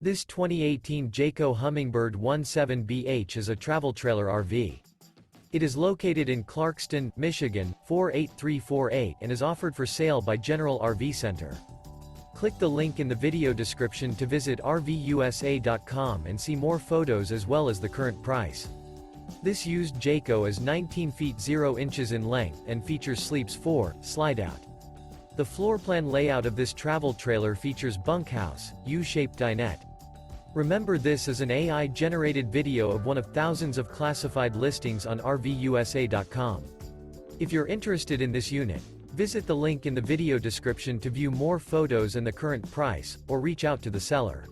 This 2018 Jayco Hummingbird 17BH is a travel trailer RV. It is located in Clarkston, Michigan, 48348 and is offered for sale by General RV Center. Click the link in the video description to visit RVUSA.com and see more photos as well as the current price. This used Jayco is 19 feet 0 inches in length and features sleeps 4, Slideout. The floor plan layout of this travel trailer features bunkhouse, U-shaped dinette. Remember, this is an AI-generated video of one of thousands of classified listings on RVUSA.com. If you're interested in this unit, visit the link in the video description to view more photos and the current price, or reach out to the seller.